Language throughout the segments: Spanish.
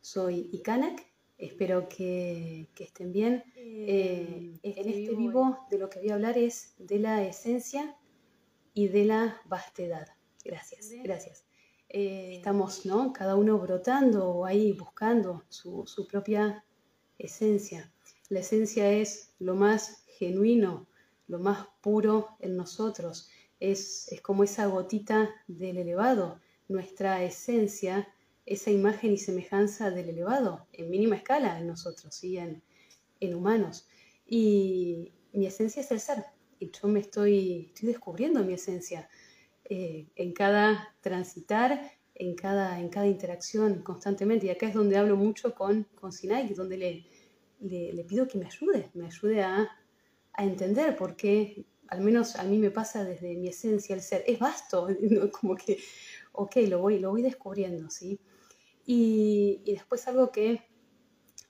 Soy Ikanak, espero que estén bien. En este vivo de lo que voy a hablar es de la esencia y de la vastedad. Gracias. Estamos, ¿no?, cada uno brotando o ahí buscando su propia esencia. La esencia es lo más genuino, lo más puro en nosotros. Es como esa gotita del elevado, nuestra esencia, esa imagen y semejanza del elevado, en mínima escala en nosotros, ¿sí? en humanos. Y mi esencia es el ser. Y yo estoy descubriendo mi esencia en cada transitar, en cada interacción constantemente. Y acá es donde hablo mucho con Sinai, donde le pido que me ayude a entender, porque al menos a mí me pasa desde mi esencia el ser. Es vasto, ¿no? Como que, ok, lo voy descubriendo, ¿sí? Y después algo que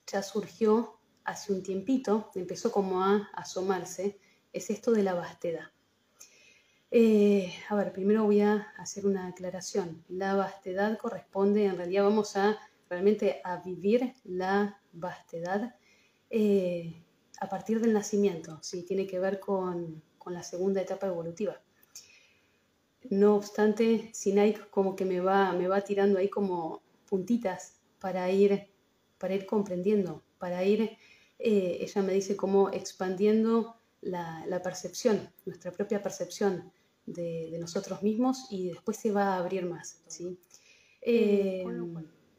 ya surgió hace un tiempito, empezó como a asomarse, es esto de la vastedad. A ver, primero voy a hacer una aclaración. La vastedad corresponde, en realidad vamos a realmente a vivir la vastedad a partir del nacimiento, ¿sí? Tiene que ver con la segunda etapa evolutiva. No obstante, Sinai como que me va tirando ahí como puntitas para ir comprendiendo, para ir, ella me dice, como expandiendo la percepción, nuestra propia percepción de nosotros mismos, y después se va a abrir más, ¿sí?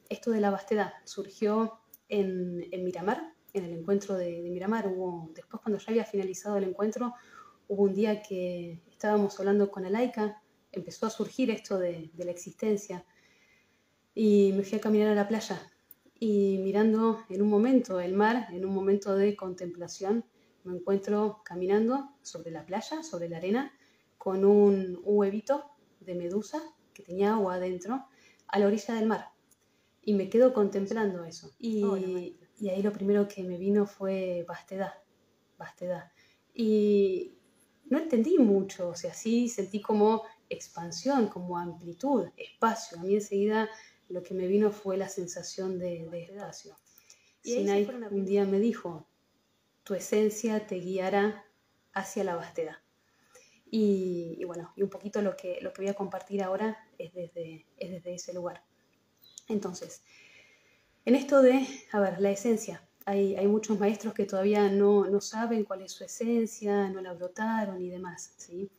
Esto de la vastedad surgió en Miramar, en el encuentro de Miramar. Después, cuando ya había finalizado el encuentro, hubo un día que estábamos hablando con Alaika, empezó a surgir esto de la existencia, y me fui a caminar a la playa, y mirando en un momento el mar, en un momento de contemplación, me encuentro caminando sobre la playa, sobre la arena, con un huevito de medusa que tenía agua adentro, a la orilla del mar. Y me quedo contemplando eso. Y ahí lo primero que me vino fue vastedad. Y no entendí mucho, o sea, sí sentí como expansión, como amplitud, espacio. A mí enseguida lo que me vino fue la sensación de espacio. Sinai un día me dijo, tu esencia te guiará hacia la vastedad. Y bueno, y un poquito lo que voy a compartir ahora es desde ese lugar. Entonces, en esto de, a ver, la esencia, hay muchos maestros que todavía no saben cuál es su esencia, no la brotaron y demás, ¿sí?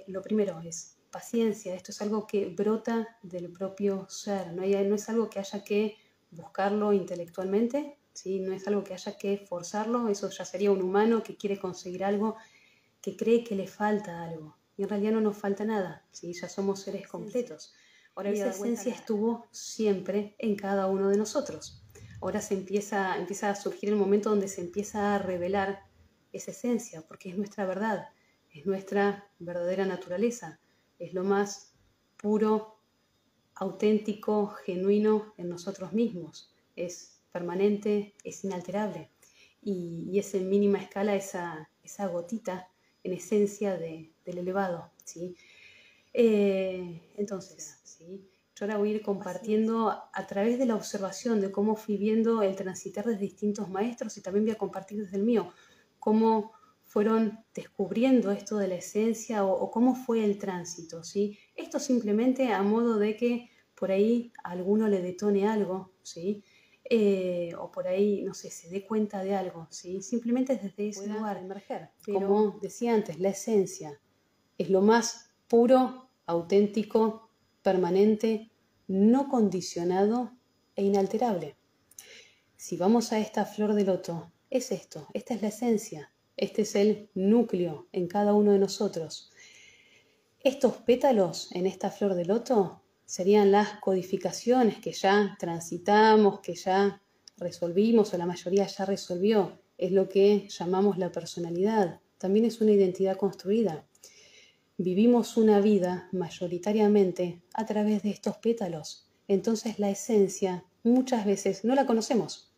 Lo primero es paciencia. Esto es algo que brota del propio ser, no es algo que haya que buscarlo intelectualmente, ¿sí? No es algo que haya que forzarlo. Eso ya sería un humano que quiere conseguir algo, que cree que le falta algo, y en realidad no nos falta nada, ¿sí? Ya somos seres completos. Ahora, esa esencia estuvo siempre en cada uno de nosotros. Ahora empieza a surgir el momento donde se empieza a revelar esa esencia, porque es nuestra verdad, es nuestra verdadera naturaleza, es lo más puro, auténtico, genuino en nosotros mismos, es permanente, es inalterable, y es en mínima escala esa gotita en esencia del elevado, ¿sí? Entonces, ¿sí? Yo ahora voy a ir compartiendo a través de la observación de cómo fui viendo el transitar de distintos maestros, y también voy a compartir desde el mío cómo fueron descubriendo esto de la esencia o cómo fue el tránsito, ¿sí? Esto simplemente a modo de que por ahí a alguno le detone algo, ¿sí? O por ahí, no sé, se dé cuenta de algo, ¿sí? Simplemente desde ese lugar emerger. Como decía antes, la esencia es lo más puro, auténtico, permanente, no condicionado e inalterable. Si vamos a esta flor de loto, es esto, esta es la esencia, este es el núcleo en cada uno de nosotros. Estos pétalos en esta flor de loto serían las codificaciones que ya transitamos, que ya resolvimos, o la mayoría ya resolvió. Es lo que llamamos la personalidad. También es una identidad construida. Vivimos una vida mayoritariamente a través de estos pétalos. Entonces la esencia muchas veces no la conocemos.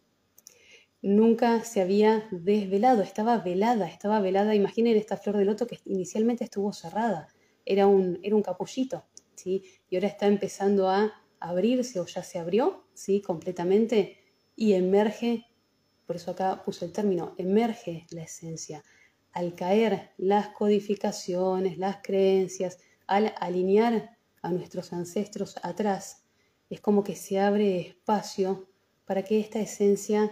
Nunca se había desvelado, estaba velada. Imaginen esta flor de loto que inicialmente estuvo cerrada, era un capullito, ¿sí? Y ahora está empezando a abrirse o ya se abrió, ¿sí? Completamente, y emerge, por eso acá puse el término, emerge la esencia. Al caer las codificaciones, las creencias, al alinear a nuestros ancestros atrás, es como que se abre espacio para que esta esencia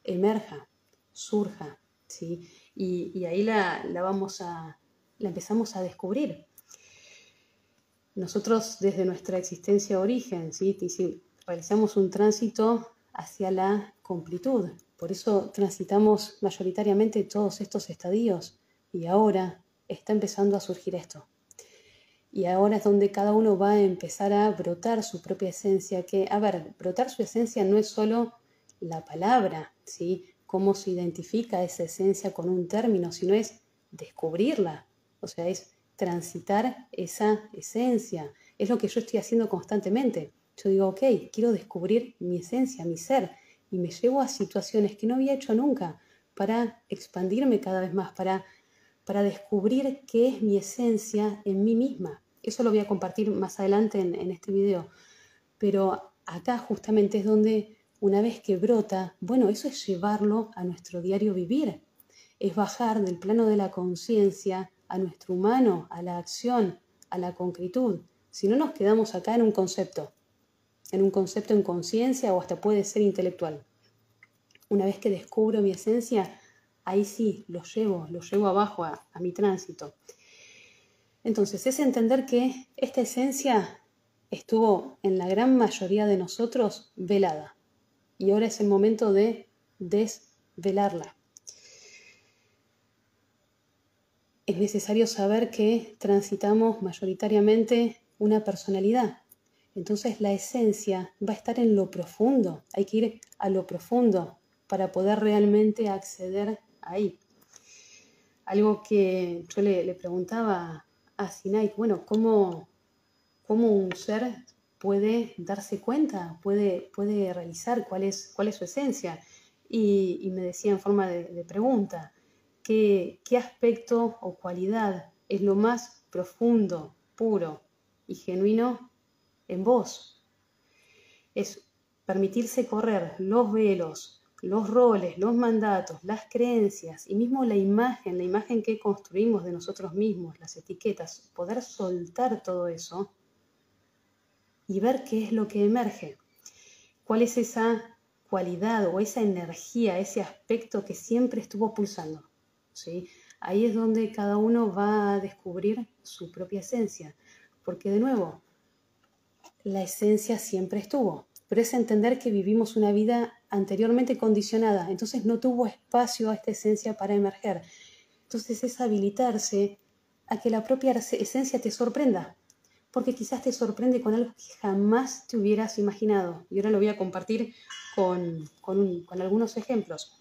emerja, surja, ¿sí? Y ahí la empezamos a descubrir. Nosotros desde nuestra existencia origen, ¿sí? Realizamos un tránsito hacia la completud. Por eso transitamos mayoritariamente todos estos estadios y ahora está empezando a surgir esto. Y ahora es donde cada uno va a empezar a brotar su propia esencia, que, a ver, brotar su esencia no es solo la palabra, ¿sí? Cómo se identifica esa esencia con un término, sino es descubrirla, o sea, es transitar esa esencia. Es lo que yo estoy haciendo constantemente. Yo digo, ok, quiero descubrir mi esencia, mi ser, y me llevo a situaciones que no había hecho nunca para expandirme cada vez más, para descubrir qué es mi esencia en mí misma. Eso lo voy a compartir más adelante en este video. Pero acá justamente es donde una vez que brota, bueno, eso es llevarlo a nuestro diario vivir. Es bajar del plano de la conciencia a nuestro humano, a la acción, a la concretud. Si no nos quedamos acá en un concepto en conciencia o hasta puede ser intelectual. Una vez que descubro mi esencia, ahí sí, lo llevo abajo a mi tránsito. Entonces, es entender que esta esencia estuvo en la gran mayoría de nosotros velada. Y ahora es el momento de desvelarla. Es necesario saber que transitamos mayoritariamente una personalidad. Entonces, la esencia va a estar en lo profundo. Hay que ir a lo profundo para poder realmente acceder ahí. Algo que yo le preguntaba a Sinaik, bueno, ¿cómo un ser puede darse cuenta, puede realizar cuál es su esencia? Y me decía en forma de pregunta, ¿qué aspecto o cualidad es lo más profundo, puro y genuino en vos? Es permitirse correr los velos, los roles, los mandatos, las creencias y mismo la imagen que construimos de nosotros mismos, las etiquetas, poder soltar todo eso y ver qué es lo que emerge. ¿Cuál es esa cualidad o esa energía, ese aspecto que siempre estuvo pulsando? ¿Sí? Ahí es donde cada uno va a descubrir su propia esencia. Porque de nuevo, la esencia siempre estuvo. Pero es entender que vivimos una vida anteriormente condicionada. Entonces no tuvo espacio a esta esencia para emerger. Entonces es habilitarse a que la propia esencia te sorprenda. Porque quizás te sorprende con algo que jamás te hubieras imaginado. Y ahora lo voy a compartir con algunos ejemplos.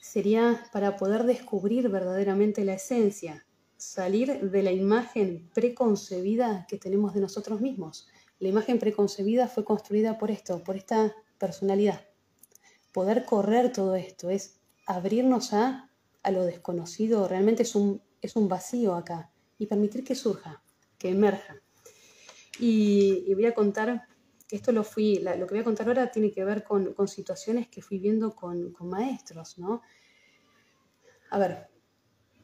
Sería para poder descubrir verdaderamente la esencia, salir de la imagen preconcebida que tenemos de nosotros mismos. La imagen preconcebida fue construida por esta personalidad. Poder correr todo esto es abrirnos a lo desconocido. Realmente es un vacío acá. Y permitir que surja, que emerja. Y voy a contar, que esto lo que voy a contar ahora tiene que ver con situaciones que fui viendo con maestros, ¿no? A ver,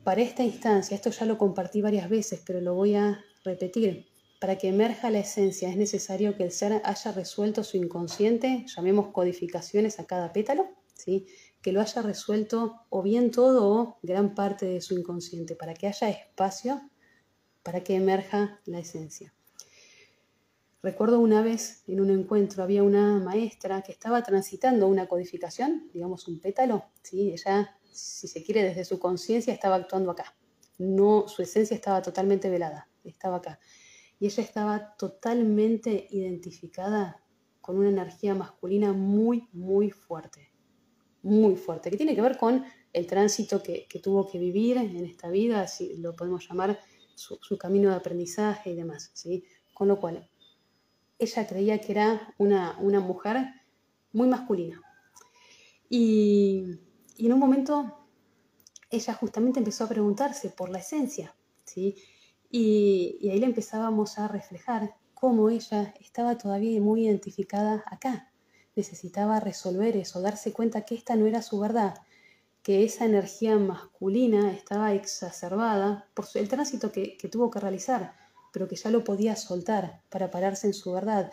para esta instancia, esto ya lo compartí varias veces, pero lo voy a repetir. Para que emerja la esencia es necesario que el ser haya resuelto su inconsciente, llamemos codificaciones a cada pétalo, ¿sí? Que lo haya resuelto o bien todo o gran parte de su inconsciente, para que haya espacio para que emerja la esencia. Recuerdo una vez en un encuentro había una maestra que estaba transitando una codificación, digamos un pétalo, ¿sí? Ella, si se quiere, desde su conciencia estaba actuando acá. No, su esencia estaba totalmente velada, estaba acá. Y ella estaba totalmente identificada con una energía masculina muy, muy fuerte, que tiene que ver con el tránsito que tuvo que vivir en esta vida, así lo podemos llamar su camino de aprendizaje y demás, ¿sí? Con lo cual, ella creía que era una mujer muy masculina. Y en un momento ella justamente empezó a preguntarse por la esencia, ¿sí? Y ahí le empezábamos a reflejar cómo ella estaba todavía muy identificada acá. Necesitaba resolver eso, darse cuenta que esta no era su verdad, que esa energía masculina estaba exacerbada por el tránsito que tuvo que realizar, pero que ya lo podía soltar para pararse en su verdad.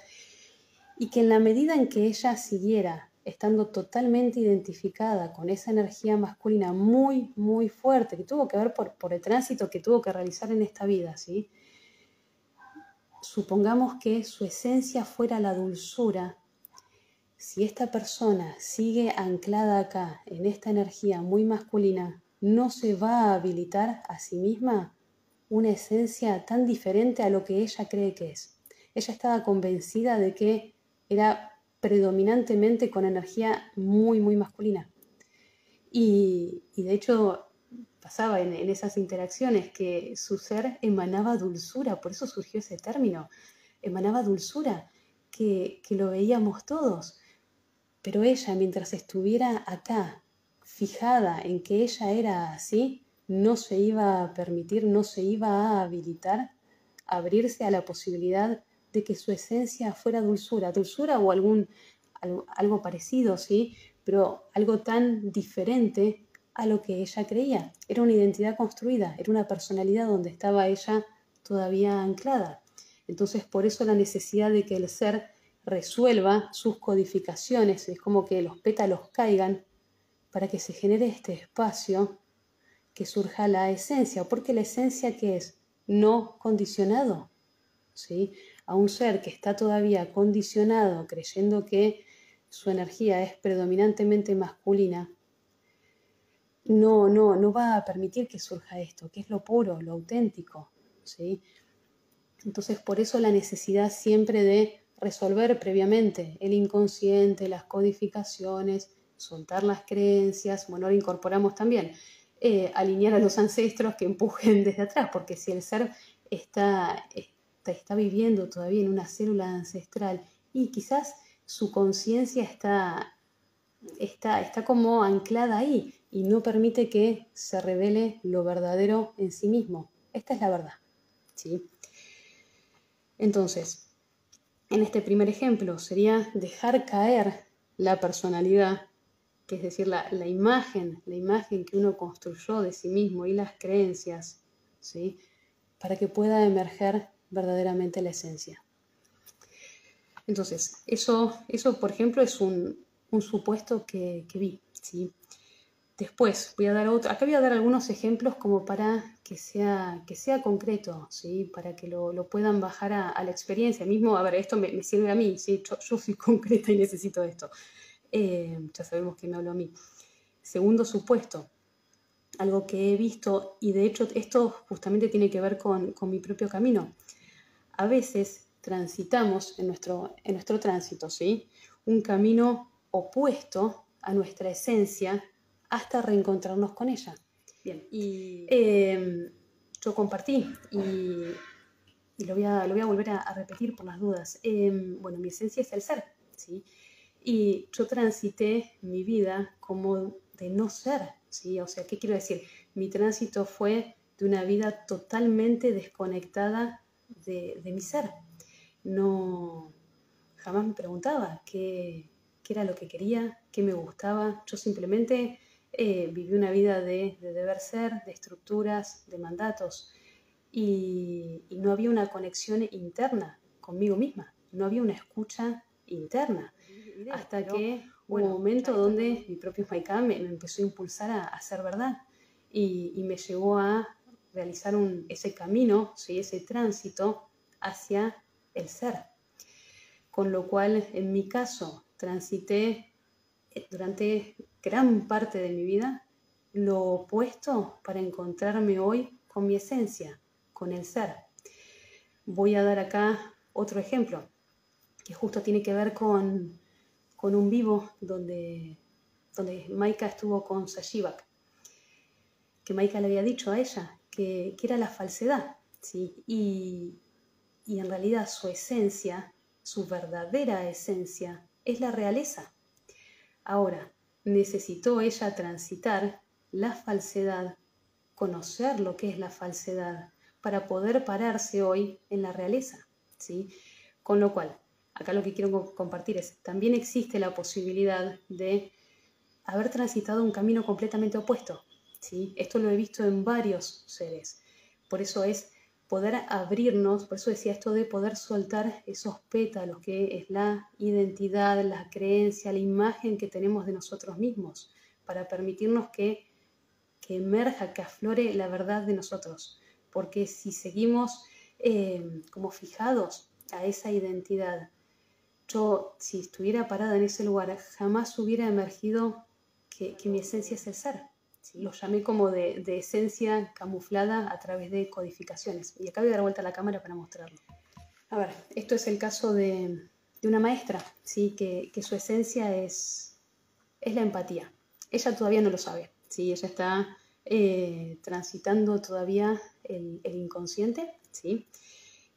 Y que en la medida en que ella siguiera estando totalmente identificada con esa energía masculina muy, muy fuerte, que tuvo que ver por el tránsito que tuvo que realizar en esta vida, ¿sí? Supongamos que su esencia fuera la dulzura. Si esta persona sigue anclada acá, en esta energía muy masculina, no se va a habilitar a sí misma una esencia tan diferente a lo que ella cree que es. Ella estaba convencida de que era predominantemente con energía muy, muy masculina. Y de hecho pasaba en esas interacciones que su ser emanaba dulzura, por eso surgió ese término, emanaba dulzura, que lo veíamos todos. Pero ella, mientras estuviera acá, fijada en que ella era así, no se iba a permitir, no se iba a habilitar a abrirse a la posibilidad de que su esencia fuera dulzura, dulzura o algo parecido, ¿sí? Pero algo tan diferente a lo que ella creía. Era una identidad construida, era una personalidad donde estaba ella todavía anclada. Entonces, por eso la necesidad de que el ser resuelva sus codificaciones, es como que los pétalos caigan para que se genere este espacio, que surja la esencia, porque la esencia, ¿qué es? No condicionado, ¿sí? A un ser que está todavía condicionado, creyendo que su energía es predominantemente masculina, no va a permitir que surja esto, que es lo puro, lo auténtico, ¿sí? Entonces, por eso la necesidad siempre de resolver previamente el inconsciente, las codificaciones, soltar las creencias. Bueno, ahora incorporamos también alinear a los ancestros que empujen desde atrás, porque si el ser está viviendo todavía en una célula ancestral y quizás su conciencia está como anclada ahí y no permite que se revele lo verdadero en sí mismo. Esta es la verdad, ¿sí? Entonces, en este primer ejemplo sería dejar caer la personalidad, que es decir, la imagen que uno construyó de sí mismo y las creencias, ¿sí? Para que pueda emerger verdaderamente la esencia. Entonces, eso por ejemplo, es un supuesto que vi, ¿sí? Después voy a dar otro. Acá voy a dar algunos ejemplos como para que sea concreto, ¿sí? Para que lo puedan bajar a la experiencia. Mismo, a ver, esto me sirve a mí, ¿sí? Yo soy concreta y necesito esto. Ya sabemos que me hablo a mí. Segundo supuesto, algo que he visto, y de hecho esto justamente tiene que ver con mi propio camino. A veces transitamos en nuestro tránsito, ¿sí? Un camino opuesto a nuestra esencia hasta reencontrarnos con ella. Bien, y yo compartí y lo voy a volver a repetir por las dudas. Bueno, mi esencia es el ser, ¿sí? Y yo transité mi vida como de no ser, ¿sí? O sea, ¿qué quiero decir? Mi tránsito fue de una vida totalmente desconectada de mi ser. No, jamás me preguntaba qué era lo que quería, qué me gustaba. Yo simplemente viví una vida de deber ser, de estructuras, de mandatos. Y no había una conexión interna conmigo misma, no había una escucha interna. Hasta que hubo un momento donde mi propio Maicá me empezó a impulsar a hacer verdad y me llevó a realizar ese camino, ¿sí? Ese tránsito hacia el ser. Con lo cual, en mi caso, transité durante gran parte de mi vida lo opuesto para encontrarme hoy con mi esencia, con el ser. Voy a dar acá otro ejemplo, que justo tiene que ver con un vivo donde Maika estuvo con Sashivak, que Maika le había dicho a ella que era la falsedad, ¿sí? Y en realidad su esencia, su verdadera esencia, es la realeza. Ahora, necesitó ella transitar la falsedad, conocer lo que es la falsedad, para poder pararse hoy en la realeza, ¿sí? Con lo cual, acá lo que quiero compartir es, también existe la posibilidad de haber transitado un camino completamente opuesto, ¿sí? Esto lo he visto en varios seres. Por eso es poder abrirnos, por eso decía esto de poder soltar esos pétalos, que es la identidad, la creencia, la imagen que tenemos de nosotros mismos, para permitirnos que emerja, que aflore la verdad de nosotros. Porque si seguimos como fijados a esa identidad, yo, si estuviera parada en ese lugar, jamás hubiera emergido que mi esencia es el ser. ¿Sí? Lo llamé como de esencia camuflada a través de codificaciones. Y acá voy a dar vuelta a la cámara para mostrarlo. A ver, esto es el caso de una maestra, ¿sí? que su esencia es la empatía. Ella todavía no lo sabe, ¿sí? Ella está transitando todavía el inconsciente, ¿sí?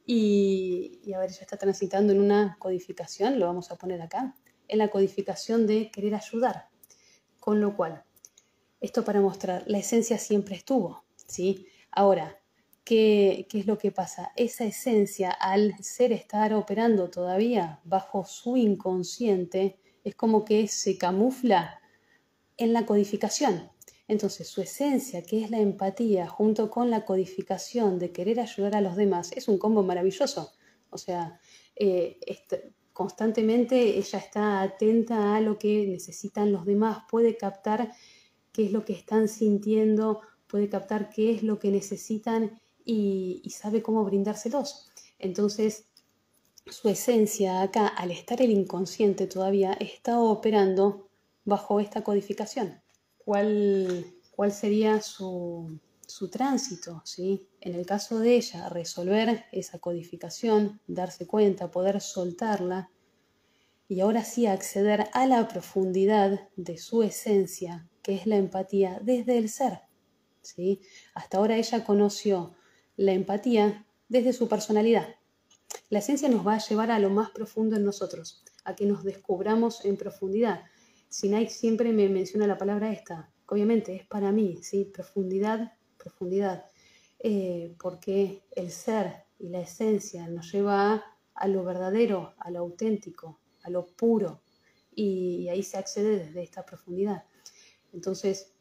Y a ver, ella está transitando en una codificación, lo vamos a poner acá, en la codificación de querer ayudar. Con lo cual, esto para mostrar, la esencia siempre estuvo, ¿sí? Ahora, ¿qué es lo que pasa? Esa esencia, al ser estar operando todavía bajo su inconsciente, es como que se camufla en la codificación. Entonces, su esencia, que es la empatía, junto con la codificación de querer ayudar a los demás, es un combo maravilloso. O sea, constantemente ella está atenta a lo que necesitan los demás, puede captar qué es lo que están sintiendo, puede captar qué es lo que necesitan y sabe cómo brindárselos. Entonces, su esencia acá, al estar el inconsciente todavía, está operando bajo esta codificación. ¿Cuál sería su tránsito? ¿Sí? En el caso de ella, resolver esa codificación, darse cuenta, poder soltarla y ahora sí acceder a la profundidad de su esencia, que es la empatía desde el ser. ¿Sí? Hasta ahora ella conoció la empatía desde su personalidad. La esencia nos va a llevar a lo más profundo en nosotros, a que nos descubramos en profundidad. Sinai siempre me menciona la palabra esta, que obviamente es para mí, ¿sí? Profundidad, porque el ser y la esencia nos lleva a lo verdadero, a lo auténtico, a lo puro, y ahí se accede desde esta profundidad. Entonces,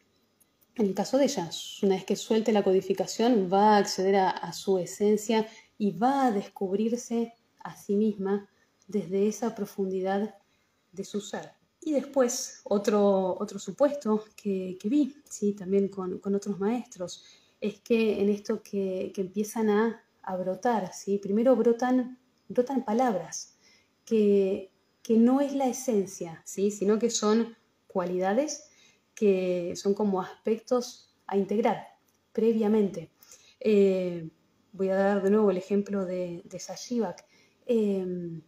en el caso de ella, una vez que suelte la codificación, va a acceder a su esencia y va a descubrirse a sí misma desde esa profundidad de su ser. Y después, otro supuesto que vi, ¿sí? También con otros maestros, es que en esto que empiezan a brotar, ¿sí? Primero brotan palabras, que no es la esencia, ¿sí? Sino que son cualidades que son como aspectos a integrar previamente. Voy a dar de nuevo el ejemplo de Sashivak. Ella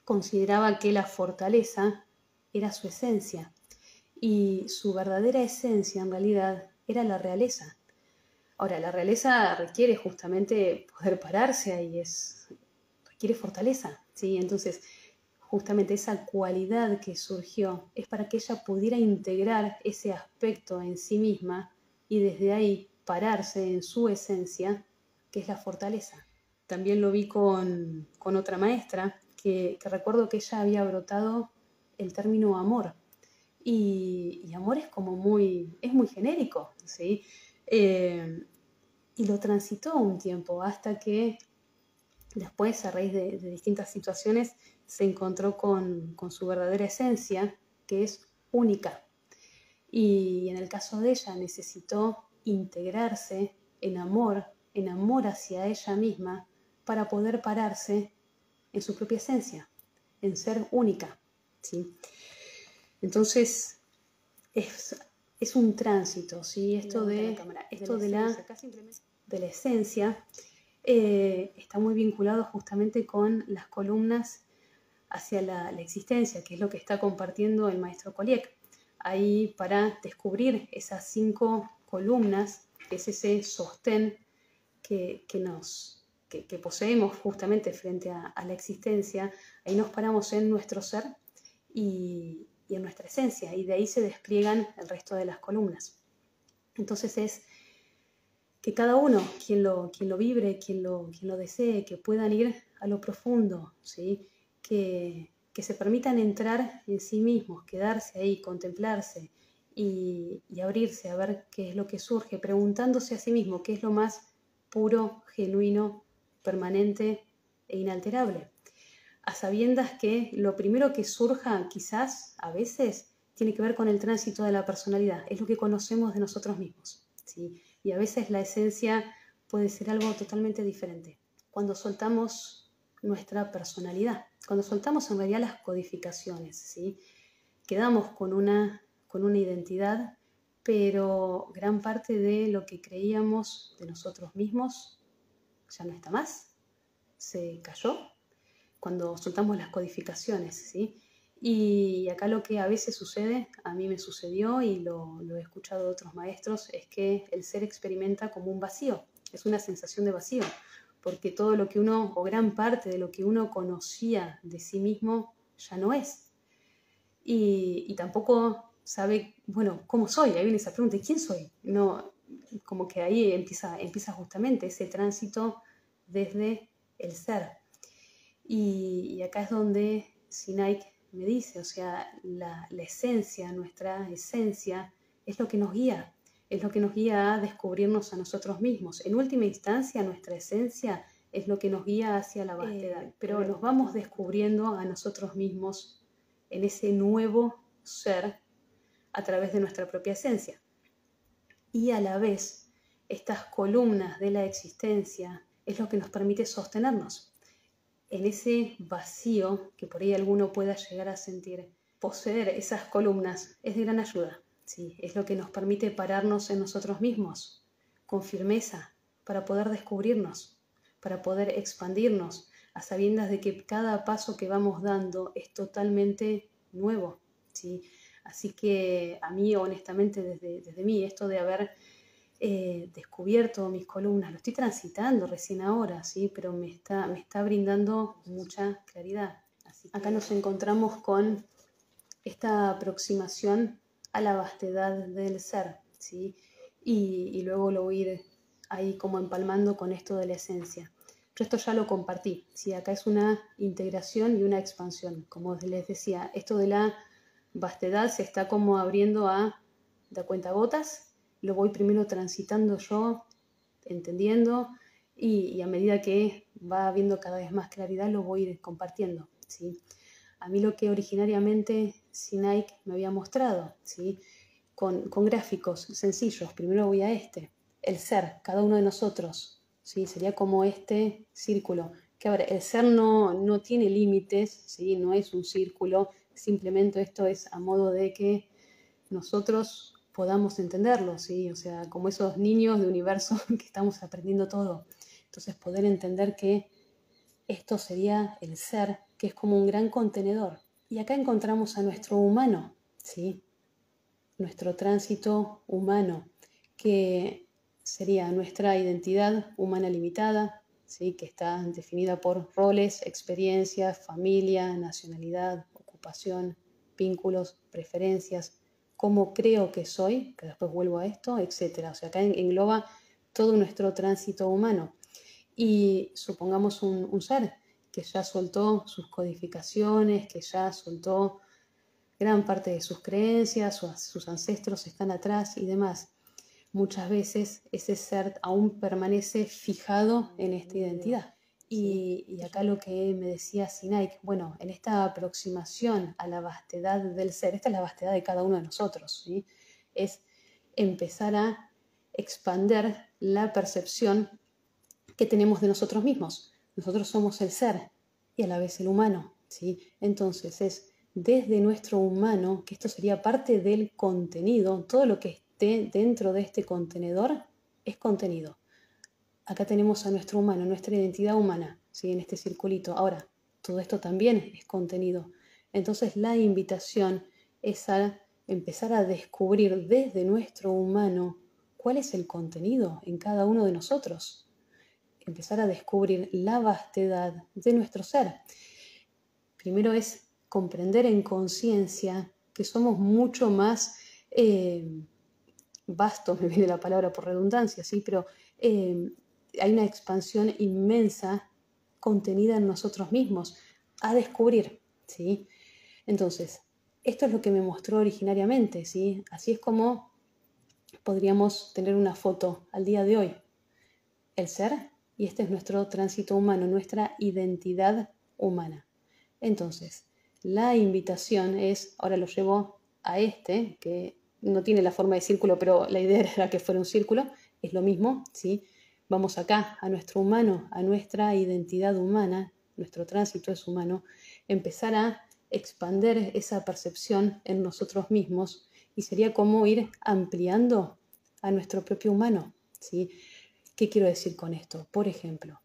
consideraba que la fortaleza era su esencia y su verdadera esencia en realidad era la realeza. Ahora, la realeza requiere justamente poder pararse y requiere fortaleza, ¿sí? Entonces, justamente esa cualidad que surgió es para que ella pudiera integrar ese aspecto en sí misma y desde ahí pararse en su esencia, que es la fortaleza. También lo vi con otra maestra, que recuerdo que ella había brotado el término amor. Y amor es como muy genérico, ¿sí? Y lo transitó un tiempo hasta que después, a raíz de distintas situaciones, se encontró con su verdadera esencia, que es única. Y en el caso de ella necesitó integrarse en amor hacia ella misma para poder pararse en su propia esencia, en ser única, ¿sí? Entonces, es un tránsito, ¿sí? Esto de la esencia está muy vinculado justamente con las columnas hacia la existencia, que es lo que está compartiendo el maestro Koliek. Ahí, para descubrir esas 5 columnas, es ese sostén que poseemos justamente frente a la existencia, ahí nos paramos en nuestro ser y en nuestra esencia, y de ahí se despliegan el resto de las columnas. Entonces es que cada uno, quien lo vibre, quien lo desee, que puedan ir a lo profundo, ¿sí? Que se permitan entrar en sí mismos, quedarse ahí, contemplarse y abrirse a ver qué es lo que surge, preguntándose a sí mismo qué es lo más puro, genuino, permanente e inalterable. A sabiendas que lo primero que surja, quizás, a veces, tiene que ver con el tránsito de la personalidad, es lo que conocemos de nosotros mismos, ¿sí? Y a veces la esencia puede ser algo totalmente diferente. Cuando soltamos nuestra personalidad, cuando soltamos en realidad las codificaciones, ¿sí? Quedamos con una identidad, pero gran parte de lo que creíamos de nosotros mismos ya no está más, se cayó cuando soltamos las codificaciones, ¿sí? Y acá lo que a veces sucede, a mí me sucedió y lo he escuchado de otros maestros, es que el ser experimenta como un vacío, es una sensación de vacío, porque todo lo que uno, o gran parte de lo que uno conocía de sí mismo, ya no es. Y tampoco sabe, bueno, ¿cómo soy? Ahí viene esa pregunta, ¿quién soy? No, como que ahí empieza justamente ese tránsito desde el ser. Y acá es donde Sinaik me dice, o sea, la esencia, nuestra esencia, es lo que nos guía, es lo que nos guía a descubrirnos a nosotros mismos. En última instancia, nuestra esencia es lo que nos guía hacia la vastedad, pero nos vamos descubriendo a nosotros mismos en ese nuevo ser a través de nuestra propia esencia. Y a la vez, estas columnas de la existencia es lo que nos permite sostenernos. En ese vacío que por ahí alguno pueda llegar a sentir, poseer esas columnas es de gran ayuda, ¿sí? Es lo que nos permite pararnos en nosotros mismos con firmeza para poder descubrirnos, para poder expandirnos, a sabiendas de que cada paso que vamos dando es totalmente nuevo, ¿sí? Así que a mí, honestamente, desde mí, esto de haber descubierto mis columnas, lo estoy transitando recién ahora, ¿sí? Pero me está brindando mucha claridad. Así que acá nos encontramos con esta aproximación a la vastedad del ser, ¿sí? Y luego lo voy a ir ahí como empalmando con esto de la esencia. Yo esto ya lo compartí, ¿sí? Acá es una integración y una expansión. Como les decía, esto de la vastedad se está como abriendo de cuentagotas. Lo voy primero transitando yo, entendiendo, y a medida que va habiendo cada vez más claridad lo voy a ir compartiendo, ¿sí? A mí lo que originariamente Sinaik me había mostrado, ¿sí? Con gráficos sencillos. Primero voy a el ser, cada uno de nosotros, ¿sí? Sería como este círculo. Que ahora, el ser no tiene límites, ¿sí? No es un círculo, simplemente esto es a modo de que nosotros podamos entenderlo, ¿sí? O sea, como esos niños de universo que estamos aprendiendo todo. Entonces, poder entender que esto sería el ser, que es como un gran contenedor. Y acá encontramos a nuestro humano, ¿sí? Nuestro tránsito humano, que sería nuestra identidad humana limitada, ¿sí? Que está definida por roles, experiencias, familia, nacionalidad, ocupación, vínculos, preferencias, cómo creo que soy, que después vuelvo a esto, etc. O sea, acá engloba todo nuestro tránsito humano. Y supongamos un ser que ya soltó sus codificaciones, que ya soltó gran parte de sus creencias, sus ancestros están atrás y demás. Muchas veces ese ser aún permanece fijado en esta identidad. Y acá lo que me decía Sinaik, bueno, en esta aproximación a la vastedad del ser, esta es la vastedad de cada uno de nosotros, ¿sí? Es empezar a expander la percepción que tenemos de nosotros mismos. Nosotros somos el ser y a la vez el humano, ¿sí? Entonces es desde nuestro humano, que esto sería parte del contenido, todo lo que esté dentro de este contenedor es contenido. Acá tenemos a nuestro humano, nuestra identidad humana, ¿sí? En este circulito. Ahora, todo esto también es contenido. Entonces la invitación es a empezar a descubrir desde nuestro humano cuál es el contenido en cada uno de nosotros. Empezar a descubrir la vastedad de nuestro ser. Primero es comprender en conciencia que somos mucho más vastos, me viene la palabra por redundancia, ¿sí? Pero hay una expansión inmensa contenida en nosotros mismos, a descubrir, ¿sí? Entonces, esto es lo que me mostró originariamente, ¿sí? Así es como podríamos tener una foto al día de hoy. El ser, y este es nuestro tránsito humano, nuestra identidad humana. Entonces, la invitación es, ahora lo llevo a este, que no tiene la forma de círculo, pero la idea era que fuera un círculo, es lo mismo, ¿sí? Vamos acá, a nuestro humano, a nuestra identidad humana, nuestro tránsito es humano, empezar a expander esa percepción en nosotros mismos y sería como ir ampliando a nuestro propio humano, ¿sí? ¿Qué quiero decir con esto? Por ejemplo,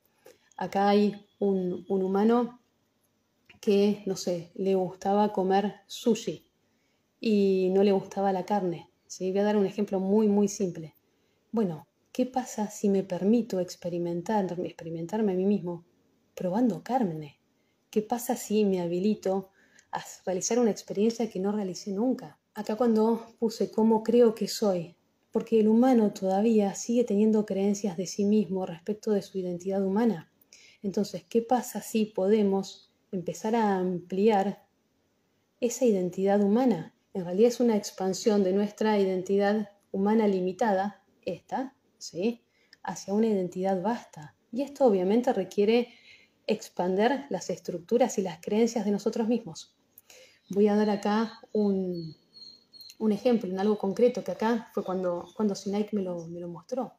acá hay un humano que, no sé, le gustaba comer sushi y no le gustaba la carne, ¿sí? Voy a dar un ejemplo muy, muy simple. Bueno, ¿qué pasa si me permito experimentarme a mí mismo probando carne? ¿Qué pasa si me habilito a realizar una experiencia que no realicé nunca? Acá cuando puse cómo creo que soy, porque el humano todavía sigue teniendo creencias de sí mismo respecto de su identidad humana. Entonces, ¿qué pasa si podemos empezar a ampliar esa identidad humana? En realidad es una expansión de nuestra identidad humana limitada, esta, ¿sí?, hacia una identidad vasta. Y esto obviamente requiere expander las estructuras y las creencias de nosotros mismos. Voy a dar acá un ejemplo, en algo concreto, que acá fue cuando Sinaik me lo mostró.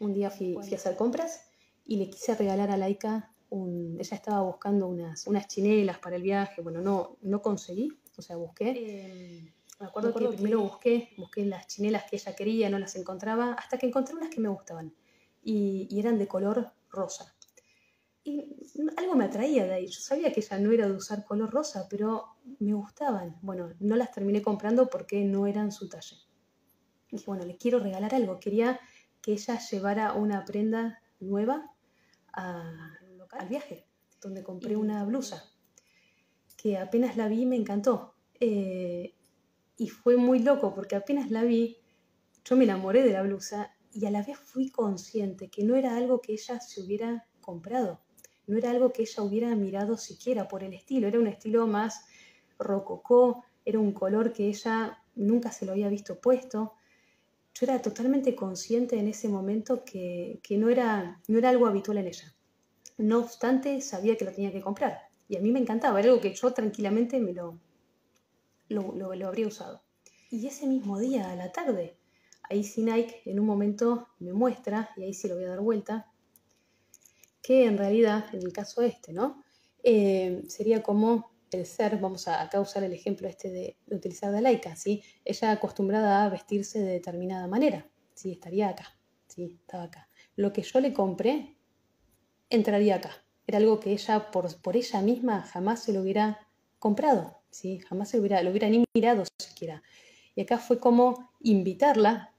Un día fui a hacer compras y le quise regalar a Laika ella estaba buscando unas chinelas para el viaje. Bueno, no conseguí, o sea, busqué. Me acuerdo que primero busqué las chinelas que ella quería, no las encontraba, hasta que encontré unas que me gustaban y eran de color rosa. Y algo me atraía de ahí. Yo sabía que ella no era de usar color rosa, pero me gustaban. Bueno, no las terminé comprando porque no eran su talla. Y dije, bueno, le quiero regalar algo. Quería que ella llevara una prenda nueva al viaje, donde compré una blusa, que apenas la vi me encantó. Y fue muy loco porque apenas la vi, yo me enamoré de la blusa y a la vez fui consciente que no era algo que ella se hubiera comprado. No era algo que ella hubiera mirado siquiera por el estilo, era un estilo más rococó, era un color que ella nunca se lo había visto puesto. Yo era totalmente consciente en ese momento que no era algo habitual en ella. No obstante, sabía que lo tenía que comprar y a mí me encantaba, era algo que yo tranquilamente me lo habría usado. Y ese mismo día, a la tarde, ahí Sinaik en un momento me muestra, y ahí sí lo voy a dar vuelta, que en realidad, en el caso ¿no? Sería como el ser, vamos a acá usar el ejemplo de utilizar de Laika, ¿sí? Ella acostumbrada a vestirse de determinada manera, ¿sí? Estaría acá, ¿sí? Estaba acá. Lo que yo le compré entraría acá. Era algo que ella, por ella misma, jamás se lo hubiera comprado, ¿sí? Jamás lo hubiera ni mirado siquiera. Y acá fue como invitarla,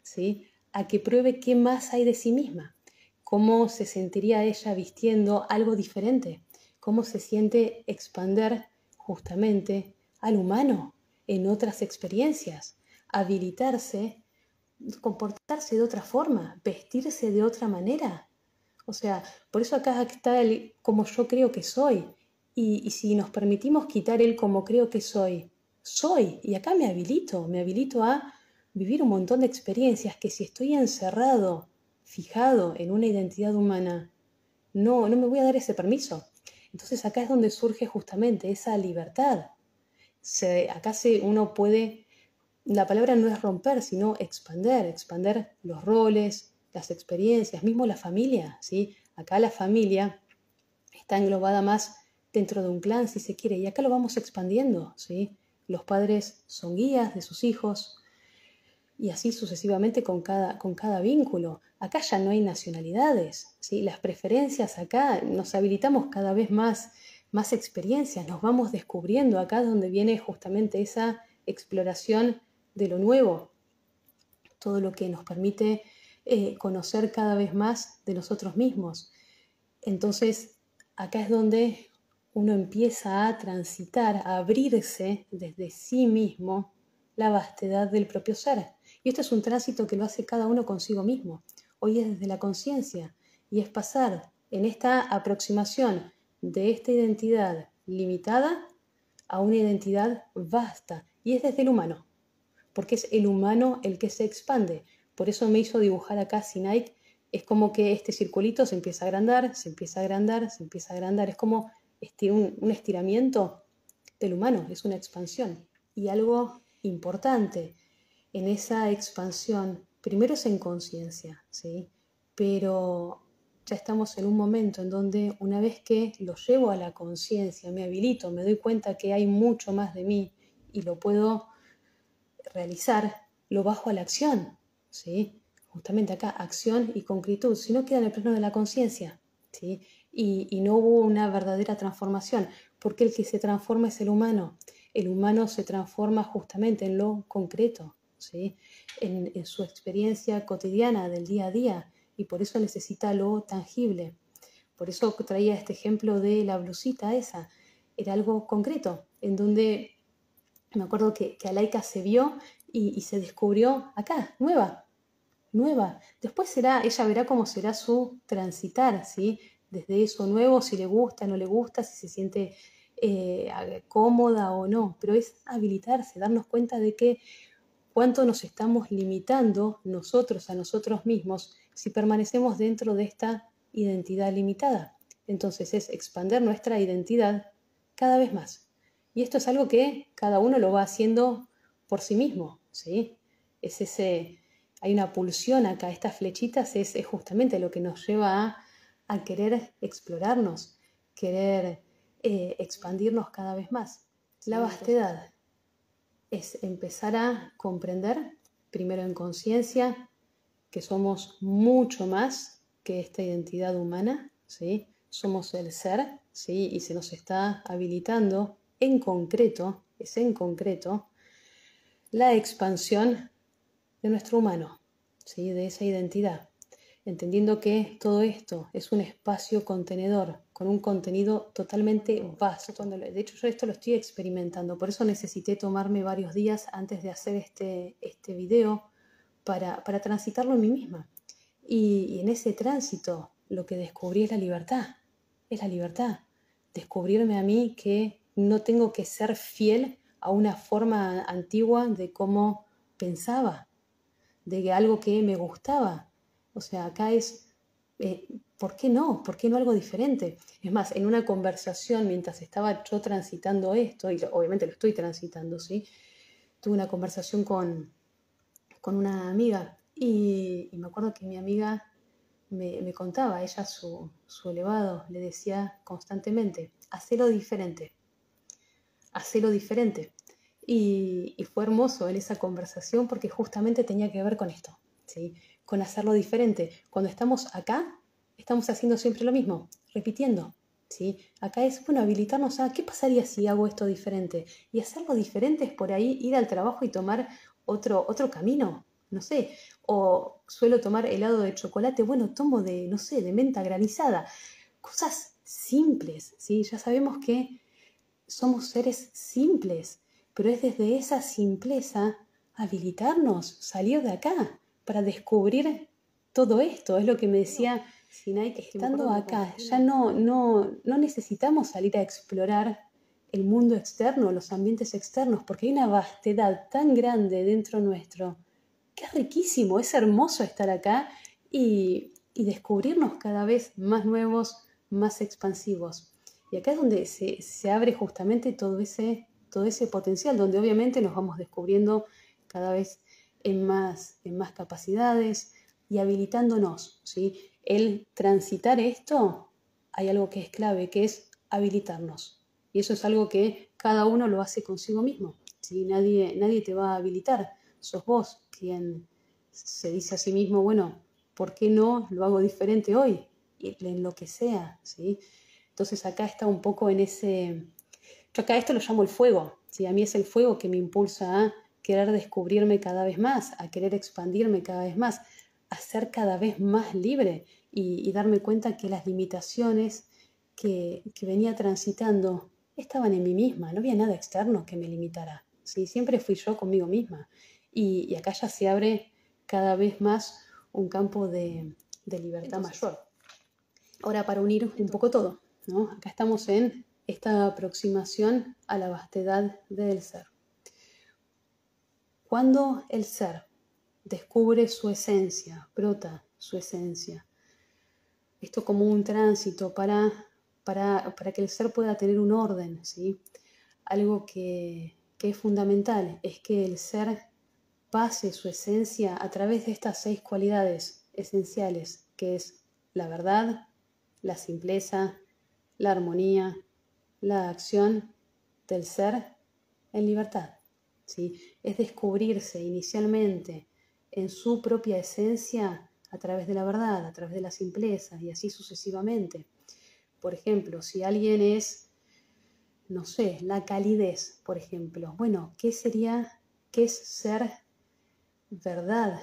¿sí?, a que pruebe qué más hay de sí misma, cómo se sentiría ella vistiendo algo diferente, cómo se siente expander justamente al humano en otras experiencias, habilitarse, comportarse de otra forma, vestirse de otra manera. O sea, por eso acá está el como yo creo que soy. Y si nos permitimos quitar el como creo que soy, y acá me habilito a vivir un montón de experiencias que si estoy encerrado, fijado en una identidad humana, no me voy a dar ese permiso. Entonces acá es donde surge justamente esa libertad. Acá uno puede, la palabra no es romper, sino expander los roles, las experiencias, mismo la familia, ¿sí? Acá la familia está englobada más dentro de un clan, si se quiere, y acá lo vamos expandiendo, ¿sí? Los padres son guías de sus hijos y así sucesivamente con cada vínculo. Acá ya no hay nacionalidades, ¿sí? Las preferencias acá nos habilitamos cada vez más experiencias, nos vamos descubriendo acá donde viene justamente esa exploración de lo nuevo, todo lo que nos permite conocer cada vez más de nosotros mismos. Entonces, acá es donde uno empieza a transitar, a abrirse desde sí mismo la vastedad del propio ser. Y esto es un tránsito que lo hace cada uno consigo mismo. Hoy es desde la conciencia y es pasar en esta aproximación de esta identidad limitada a una identidad vasta, y es desde el humano, porque es el humano el que se expande. Por eso me hizo dibujar acá Sinaik. Es como que este circulito se empieza a agrandar, se empieza a agrandar, se empieza a agrandar. Es como un estiramiento del humano, es una expansión. Y algo importante en esa expansión, primero es en conciencia, ¿sí? Pero ya estamos en un momento en donde una vez que lo llevo a la conciencia, me habilito, me doy cuenta que hay mucho más de mí y lo puedo realizar, lo bajo a la acción, ¿sí? Justamente acá, acción y concretud, si no queda en el plano de la conciencia, ¿sí? Y no hubo una verdadera transformación, porque el que se transforma es el humano se transforma justamente en lo concreto, ¿sí? En su experiencia cotidiana del día a día, y por eso necesita lo tangible. Por eso traía este ejemplo de la blusita esa, era algo concreto, en donde me acuerdo que Alaika se vio y se descubrió acá, nueva. Después ella verá cómo será su transitar, ¿sí? Desde eso nuevo, si le gusta, no le gusta, si se siente cómoda o no. Pero es habilitarse, darnos cuenta de que cuánto nos estamos limitando nosotros a nosotros mismos si permanecemos dentro de esta identidad limitada. Entonces es expandir nuestra identidad cada vez más. Y esto es algo que cada uno lo va haciendo por sí mismo, ¿sí? Hay una pulsión acá, estas flechitas es justamente lo que nos lleva a querer explorarnos, querer expandirnos cada vez más. La vastedad es empezar a comprender, primero en conciencia, que somos mucho más que esta identidad humana, ¿sí? Somos el ser, ¿sí? Y se nos está habilitando en concreto, es en concreto, la expansión de nuestro humano, ¿sí? De esa identidad, entendiendo que todo esto es un espacio contenedor con un contenido totalmente vasto. De hecho, yo esto lo estoy experimentando, por eso necesité tomarme varios días antes de hacer este video para transitarlo en mí misma. Y en ese tránsito lo que descubrí es la libertad. Descubrirme a mí que no tengo que ser fiel a una forma antigua de cómo pensaba, de algo que me gustaba. O sea, acá es, ¿por qué no? ¿Por qué no algo diferente? Es más, en una conversación, mientras estaba yo transitando esto, y obviamente lo estoy transitando, ¿sí? Tuve una conversación con una amiga y me acuerdo que mi amiga me contaba, ella su elevado le decía constantemente, hacelo diferente, hacelo diferente. Y fue hermoso en esa conversación porque justamente tenía que ver con esto, ¿sí? Con hacerlo diferente. Cuando estamos acá, estamos haciendo siempre lo mismo, repitiendo, ¿sí? Acá es, bueno, habilitarnos a qué pasaría si hago esto diferente. Y hacerlo diferente es por ahí ir al trabajo y tomar otro camino, no sé. O suelo tomar helado de chocolate, bueno, tomo de, no sé, de menta granizada. Cosas simples, ¿sí? Ya sabemos que somos seres simples, pero es desde esa simpleza habilitarnos, salir de acá para descubrir todo esto. Es lo que me decía Sinai, que estando acá ya no necesitamos salir a explorar el mundo externo, los ambientes externos, porque hay una vastedad tan grande dentro nuestro que es riquísimo, es hermoso estar acá y descubrirnos cada vez más nuevos, más expansivos. Y acá es donde se abre justamente todo ese potencial, donde obviamente nos vamos descubriendo cada vez en más capacidades y habilitándonos, ¿sí? El transitar esto, hay algo que es clave, que es habilitarnos. Y eso es algo que cada uno lo hace consigo mismo, ¿sí? Nadie te va a habilitar, sos vos quien se dice a sí mismo, bueno, ¿por qué no lo hago diferente hoy? Y en lo que sea, ¿sí? Entonces acá está un poco en ese... Yo acá esto lo llamo el fuego, ¿sí? A mí es el fuego que me impulsa a querer descubrirme cada vez más, a querer expandirme cada vez más, a ser cada vez más libre y darme cuenta que las limitaciones que venía transitando estaban en mí misma, no había nada externo que me limitara, ¿sí? Siempre fui yo conmigo misma. Y acá ya se abre cada vez más un campo de libertad mayor. Ahora, para unir un poco todo, ¿no? Acá estamos en esta aproximación a la vastedad del ser. Cuando el ser descubre su esencia, brota su esencia, esto como un tránsito para que el ser pueda tener un orden, ¿sí? Algo que es fundamental es que el ser pase su esencia a través de estas 6 cualidades esenciales, que es la verdad, la simpleza, la armonía, la acción del ser en libertad, ¿sí? Es descubrirse inicialmente en su propia esencia a través de la verdad, a través de la simpleza y así sucesivamente. Por ejemplo, si alguien es, no sé, la calidez, por ejemplo, bueno, ¿qué es ser verdad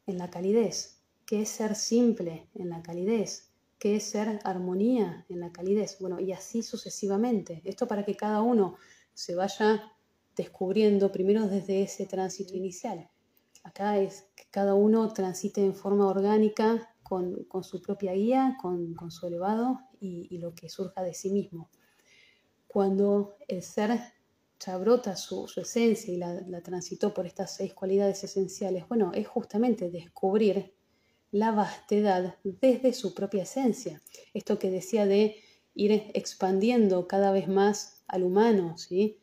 en la calidez? ¿Qué es ser simple en la calidez? ¿Qué es ser armonía en la calidez? Bueno, y así sucesivamente. Esto para que cada uno se vaya descubriendo primero desde ese tránsito inicial. Acá es que cada uno transite en forma orgánica con su propia guía, con su elevado y lo que surja de sí mismo. Cuando el ser ya brota su esencia y la transitó por estas 6 cualidades esenciales, bueno, es justamente descubrir la vastedad desde su propia esencia. Esto que decía de ir expandiendo cada vez más al humano, ¿sí?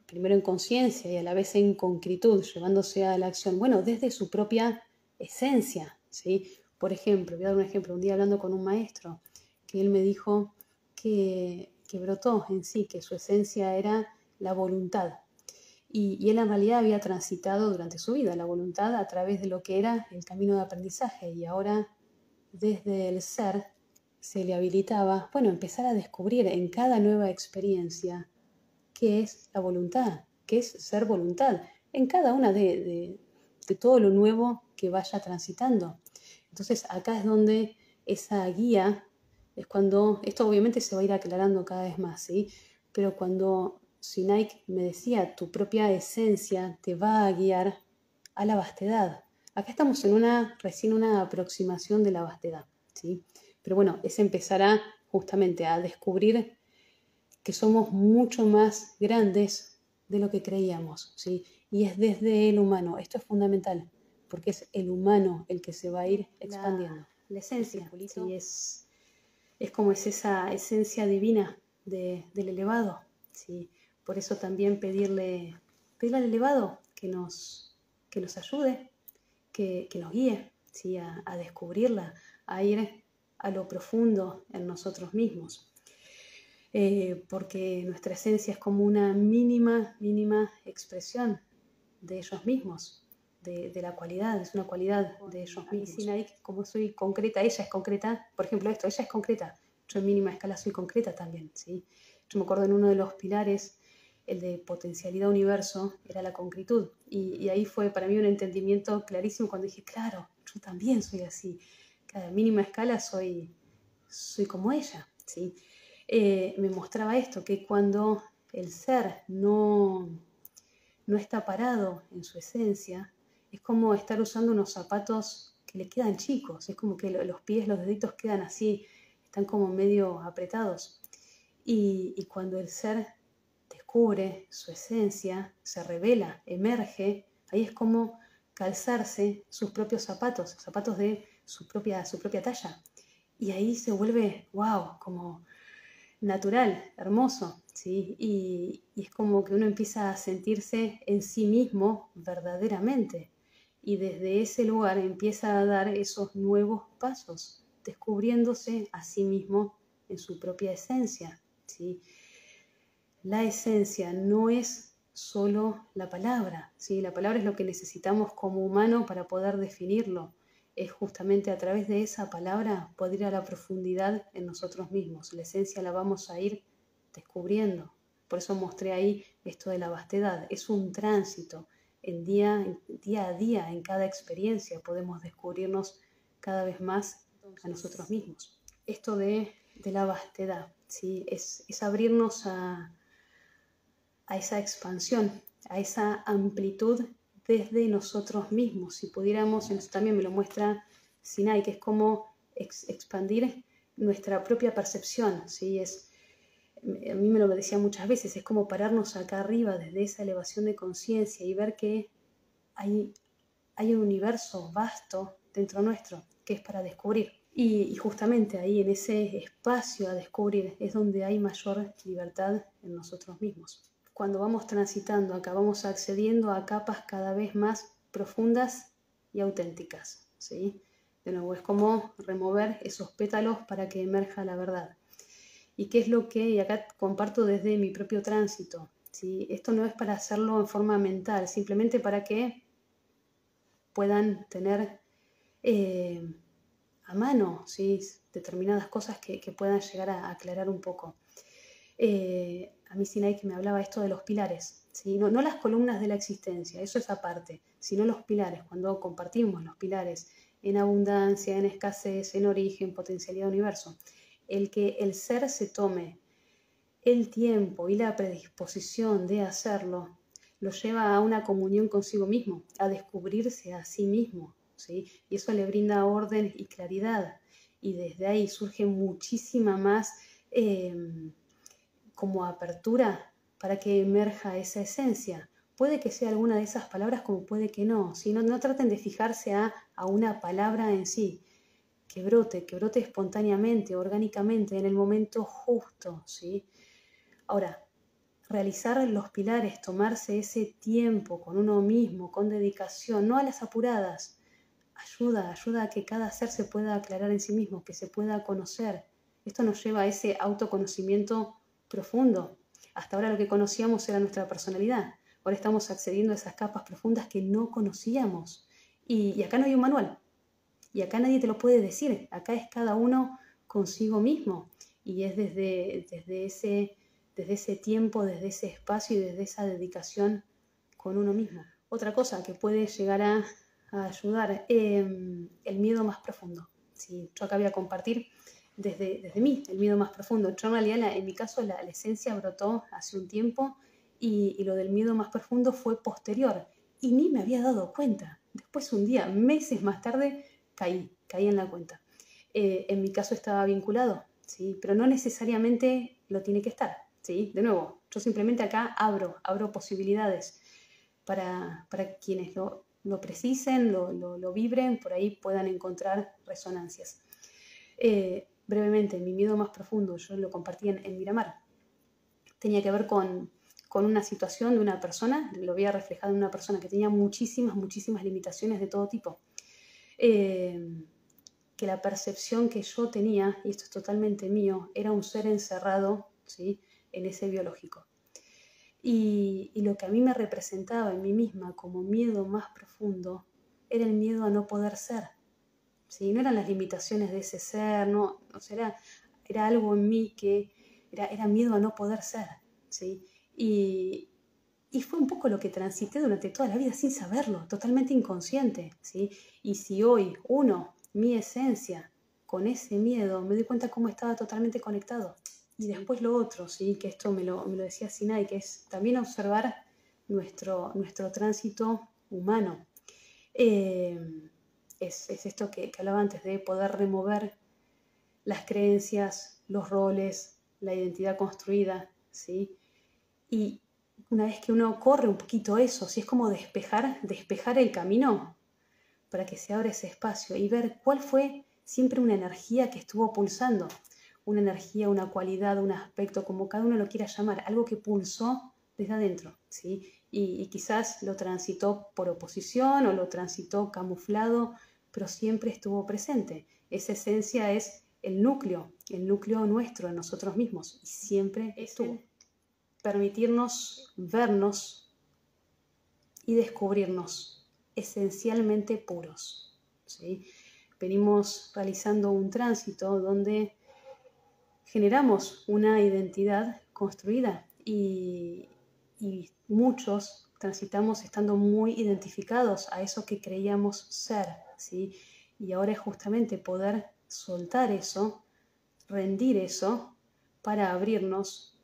Primero en conciencia y a la vez en concretud, llevándose a la acción, bueno, desde su propia esencia, ¿sí? Por ejemplo, voy a dar un ejemplo, un día hablando con un maestro, que él me dijo que brotó en sí, que su esencia era la voluntad. Y él en realidad había transitado durante su vida la voluntad a través de lo que era el camino de aprendizaje y ahora desde el ser se le habilitaba, bueno, empezar a descubrir en cada nueva experiencia qué es la voluntad, qué es ser voluntad, en cada una de todo lo nuevo que vaya transitando. Entonces acá es donde esa guía, es cuando, esto obviamente se va a ir aclarando cada vez más, ¿sí? Pero cuando Sinaik me decía, tu propia esencia te va a guiar a la vastedad. Acá estamos en recién una aproximación de la vastedad, ¿sí? Pero bueno, es empezar justamente a descubrir que somos mucho más grandes de lo que creíamos, ¿sí? Y es desde el humano. Esto es fundamental, porque es el humano el que se va a ir expandiendo. La esencia, ¿sí? Es como es esa esencia divina del elevado, ¿sí? Por eso también pedirle al elevado que nos ayude, que nos guíe, ¿sí? a descubrirla, a ir a lo profundo en nosotros mismos. Porque nuestra esencia es como una mínima expresión de ellos mismos, de la cualidad, es una cualidad de ellos mismos. Sinaik, como soy concreta, ella es concreta, por ejemplo esto, ella es concreta, yo en mínima escala soy concreta también, ¿sí? Yo me acuerdo en uno de los pilares, el de potencialidad universo, era la concretud, y ahí fue para mí un entendimiento clarísimo cuando dije, claro, yo también soy así, cada mínima escala soy como ella, ¿sí? Me mostraba esto, que cuando el ser no está parado en su esencia, es como estar usando unos zapatos que le quedan chicos, es como que los pies, los deditos quedan así, están como medio apretados. Y cuando el ser descubre su esencia, se revela, emerge, ahí es como calzarse sus propios zapatos de su propia talla. Y ahí se vuelve, wow, como natural, hermoso, ¿sí? Y es como que uno empieza a sentirse en sí mismo verdaderamente. Y desde ese lugar empieza a dar esos nuevos pasos, descubriéndose a sí mismo en su propia esencia, ¿sí? La esencia no es solo la palabra, ¿sí? La palabra es lo que necesitamos como humano para poder definirlo. Es justamente a través de esa palabra poder ir a la profundidad en nosotros mismos. La esencia la vamos a ir descubriendo. Por eso mostré ahí esto de la vastedad. Es un tránsito. Día a día, en cada experiencia, podemos descubrirnos cada vez más a nosotros mismos. Esto de la vastedad, ¿sí? Es abrirnos a esa expansión, a esa amplitud desde nosotros mismos. Si pudiéramos, eso también me lo muestra Sinai, que es como expandir nuestra propia percepción, ¿sí? A mí me lo decía muchas veces, es como pararnos acá arriba desde esa elevación de conciencia y ver que hay un universo vasto dentro nuestro que es para descubrir. Y justamente ahí, en ese espacio a descubrir, es donde hay mayor libertad en nosotros mismos. Cuando vamos transitando acá, vamos accediendo a capas cada vez más profundas y auténticas, ¿sí? De nuevo, es como remover esos pétalos para que emerja la verdad. ¿Y qué es lo que, y acá comparto desde mi propio tránsito, ¿sí? Esto no es para hacerlo en forma mental, simplemente para que puedan tener a mano, ¿sí? Determinadas cosas que puedan llegar a aclarar un poco. A mí Sinai que me hablaba esto de los pilares, ¿sí? No las columnas de la existencia, eso es aparte, sino los pilares, cuando compartimos los pilares en abundancia, en escasez, en origen, potencialidad, universo. El que el ser se tome el tiempo y la predisposición de hacerlo lo lleva a una comunión consigo mismo, a descubrirse a sí mismo, ¿sí? Y eso le brinda orden y claridad. Y desde ahí surge muchísima más como apertura para que emerja esa esencia. Puede que sea alguna de esas palabras como puede que no. ¿Sí? No traten de fijarse a una palabra en sí. Que brote espontáneamente, orgánicamente, en el momento justo, ¿sí? Ahora, realizar los pilares, tomarse ese tiempo con uno mismo, con dedicación, no a las apuradas, ayuda a que cada ser se pueda aclarar en sí mismo, que se pueda conocer. Esto nos lleva a ese autoconocimiento profundo. Hasta ahora lo que conocíamos era nuestra personalidad. Ahora estamos accediendo a esas capas profundas que no conocíamos. Y acá no hay un manual. Y acá nadie te lo puede decir. Acá es cada uno consigo mismo. Y es desde ese tiempo, desde ese espacio y desde esa dedicación con uno mismo. Otra cosa que puede llegar a ayudar, el miedo más profundo. ¿Sí? Yo acá voy a compartir desde mí el miedo más profundo. Yo en realidad, en mi caso, la esencia brotó hace un tiempo y lo del miedo más profundo fue posterior. Y ni me había dado cuenta. Después un día, meses más tarde, caí en la cuenta. En mi caso estaba vinculado, ¿sí? Pero no necesariamente lo tiene que estar, ¿sí? De nuevo, yo simplemente acá abro posibilidades para quienes lo precisen, lo vibren, por ahí puedan encontrar resonancias. Brevemente, mi miedo más profundo, yo lo compartí en Miramar, tenía que ver con una situación de una persona, lo había reflejado en una persona que tenía muchísimas limitaciones de todo tipo. Que la percepción que yo tenía, y esto es totalmente mío, era un ser encerrado, ¿sí? En ese biológico. Y lo que a mí me representaba en mí misma como miedo más profundo era el miedo a no poder ser. ¿Sí? No eran las limitaciones de ese ser, no, o sea, era algo en mí que era miedo a no poder ser. ¿Sí? Y fue un poco lo que transité durante toda la vida sin saberlo, totalmente inconsciente. ¿Sí? Y si hoy mi esencia, con ese miedo, me doy cuenta cómo estaba totalmente conectado. Y después lo otro, ¿sí? Que esto me lo decía Sinai, que es también observar nuestro tránsito humano. Es esto que hablaba antes de poder remover las creencias, los roles, la identidad construida, ¿sí? Y una vez que uno corre un poquito eso, ¿sí? Es como despejar el camino para que se abra ese espacio y ver cuál fue siempre una energía que estuvo pulsando, una energía, una cualidad, un aspecto, como cada uno lo quiera llamar, algo que pulsó desde adentro, ¿sí? Y quizás lo transitó por oposición o lo transitó camuflado, pero siempre estuvo presente. Esa esencia es el núcleo nuestro, en nosotros mismos, y siempre estuvo. Permitirnos vernos y descubrirnos esencialmente puros, ¿sí? Venimos realizando un tránsito donde generamos una identidad construida y muchos transitamos estando muy identificados a eso que creíamos ser, ¿sí? Y ahora es justamente poder soltar eso, rendir eso, para abrirnos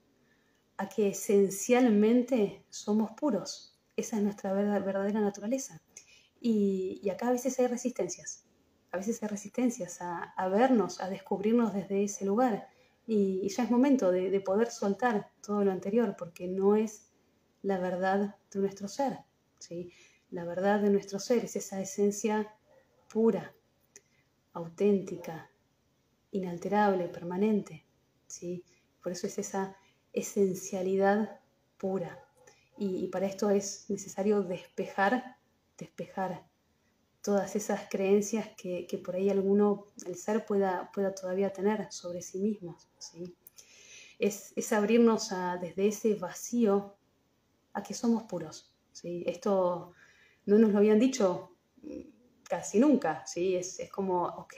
a que esencialmente somos puros. Esa es nuestra verdadera naturaleza. Y acá a veces hay resistencias. a veces hay resistencias a vernos, a descubrirnos desde ese lugar. Y ya es momento de poder soltar todo lo anterior, porque no es la verdad de nuestro ser, ¿sí? La verdad de nuestro ser es esa esencia pura, auténtica, inalterable, permanente, ¿sí? Por eso es esa esencialidad pura. Y para esto es necesario despejar todas esas creencias que por ahí el ser pueda todavía tener sobre sí mismo, ¿sí? Es abrirnos desde ese vacío a que somos puros, ¿sí? Esto no nos lo habían dicho casi nunca, ¿sí? Es como, ok,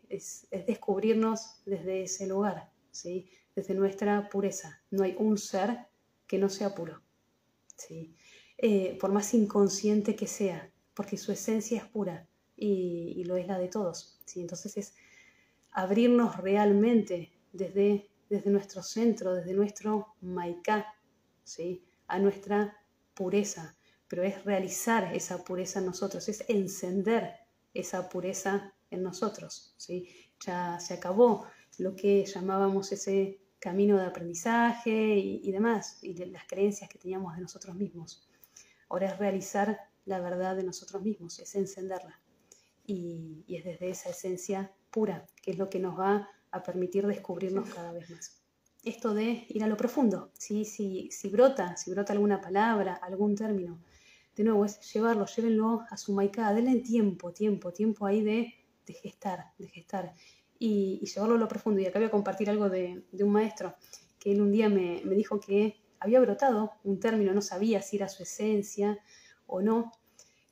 es descubrirnos desde ese lugar, ¿sí? Desde nuestra pureza. No hay un ser que no sea puro, ¿sí? Por más inconsciente que sea, porque su esencia es pura y lo es la de todos, ¿sí? Entonces es abrirnos realmente desde nuestro centro, desde nuestro Maika, ¿sí? A nuestra pureza, pero es realizar esa pureza en nosotros, es encender esa pureza en nosotros, ¿sí? Ya se acabó lo que llamábamos ese camino de aprendizaje y demás, y de las creencias que teníamos de nosotros mismos. Ahora es realizar la verdad de nosotros mismos, es encenderla. Y es desde esa esencia pura, que es lo que nos va a permitir descubrirnos cada vez más. Esto de ir a lo profundo, ¿sí? Si brota alguna palabra, algún término, de nuevo es llévenlo a su maicá, denle tiempo ahí de gestar, y llevarlo a lo profundo. Y acá voy a compartir algo de un maestro, que él un día me dijo que había brotado un término, no sabía si era su esencia o no,